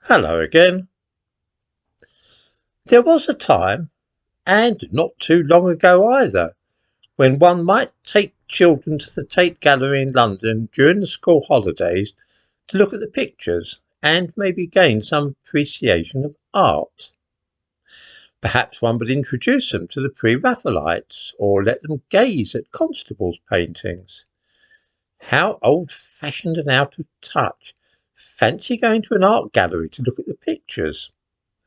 Hello again. There was a time, and not too long ago either, when one might take children to the Tate Gallery in London during the school holidays to look at the pictures and maybe gain some appreciation of art. Perhaps one would introduce them to the Pre-Raphaelites or let them gaze at Constable's paintings. How old-fashioned and out of touch. Fancy going to an art gallery to look at the pictures.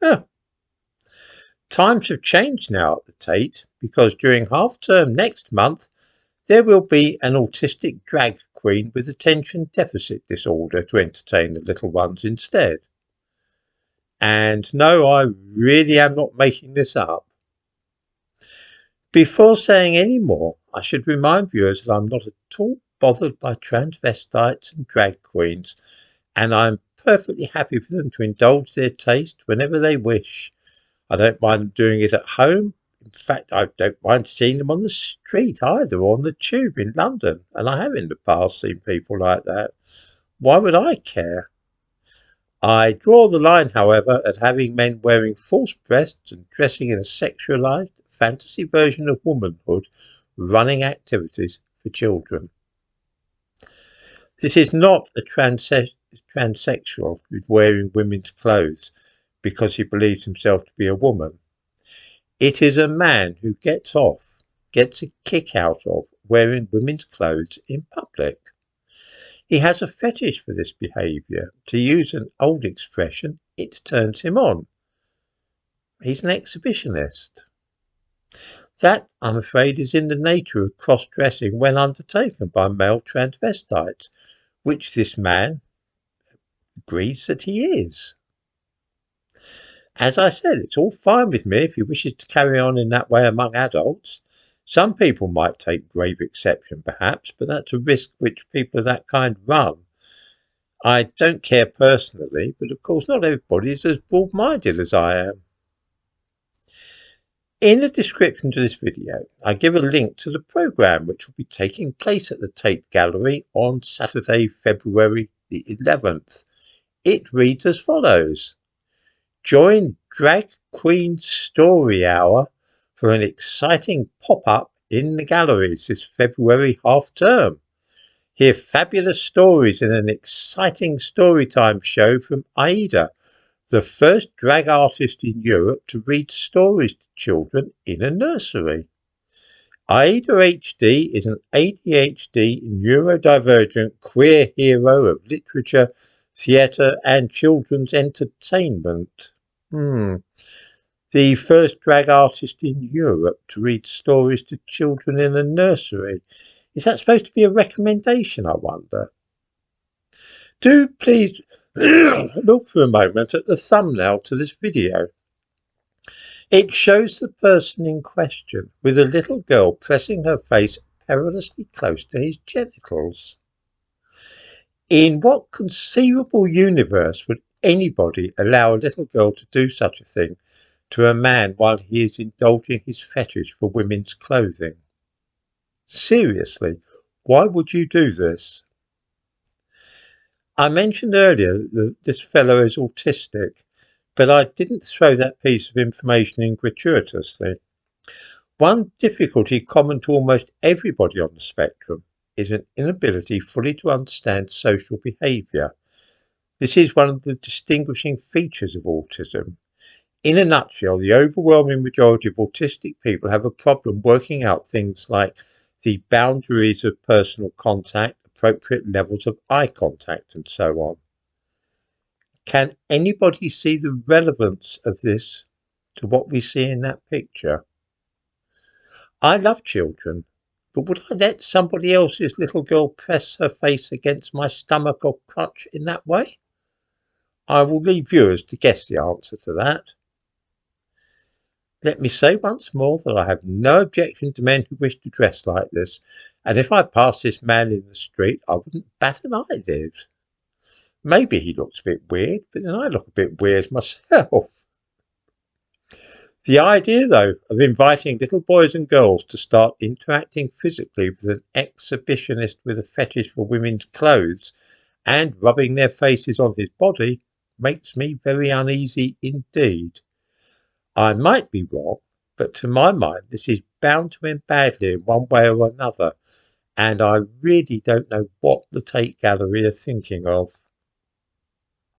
Huh. Times have changed now at the Tate because during half term next month there will be an autistic drag queen with attention deficit disorder to entertain the little ones instead. And no, I really am not making this up. Before saying any more, I should remind viewers that I'm not at all bothered by transvestites and drag queens, and I'm perfectly happy for them to indulge their taste whenever they wish. I don't mind them doing it at home. In fact, I don't mind seeing them on the street either, or on the tube in London, and I have in the past seen people like that. Why would I care? I draw the line, however, at having men wearing false breasts and dressing in a sexualized fantasy version of womanhood running activities for children. This is not a transsexual who's wearing women's clothes because he believes himself to be a woman. It is a man who gets a kick out of wearing women's clothes in public. He has a fetish for this behaviour. To use an old expression, it turns him on. He's an exhibitionist. That, I'm afraid, is in the nature of cross-dressing when undertaken by male transvestites, which this man agrees that he is. As I said, it's all fine with me if he wishes to carry on in that way among adults. Some people might take grave exception, perhaps, but that's a risk which people of that kind run. I don't care personally, but of course not everybody is as broad-minded as I am. In the description to this video, I give a link to the programme which will be taking place at the Tate Gallery on Saturday, February the 11th. It reads as follows. Join Drag Queen Story Hour for an exciting pop-up in the galleries this February half-term. Hear fabulous stories in an exciting storytime show from Aida, the first drag artist in Europe to read stories to children in a nursery. Aida HD is an ADHD neurodivergent queer hero of literature, theatre and children's entertainment. The first drag artist in Europe to read stories to children in a nursery. Is that supposed to be a recommendation, I wonder? Do please look for a moment at the thumbnail to this video. It shows the person in question with a little girl pressing her face perilously close to his genitals. In what conceivable universe would anybody allow a little girl to do such a thing to a man while he is indulging his fetish for women's clothing? Seriously, why would you do this? I mentioned earlier that this fellow is autistic, but I didn't throw that piece of information in gratuitously. One difficulty common to almost everybody on the spectrum is an inability fully to understand social behaviour. This is one of the distinguishing features of autism. In a nutshell, the overwhelming majority of autistic people have a problem working out things like the boundaries of personal contact, appropriate levels of eye contact, and so on. Can anybody see the relevance of this to what we see in that picture? I love children, but would I let somebody else's little girl press her face against my stomach or crotch in that way? I will leave viewers to guess the answer to that. Let me say once more that I have no objection to men who wish to dress like this, and if I passed this man in the street, I wouldn't bat an eyelid. Maybe he looks a bit weird, but then I look a bit weird myself. The idea, though, of inviting little boys and girls to start interacting physically with an exhibitionist with a fetish for women's clothes and rubbing their faces on his body makes me very uneasy indeed. I might be wrong, but to my mind this is bound to end badly in one way or another, and I really don't know what the Tate Gallery are thinking of.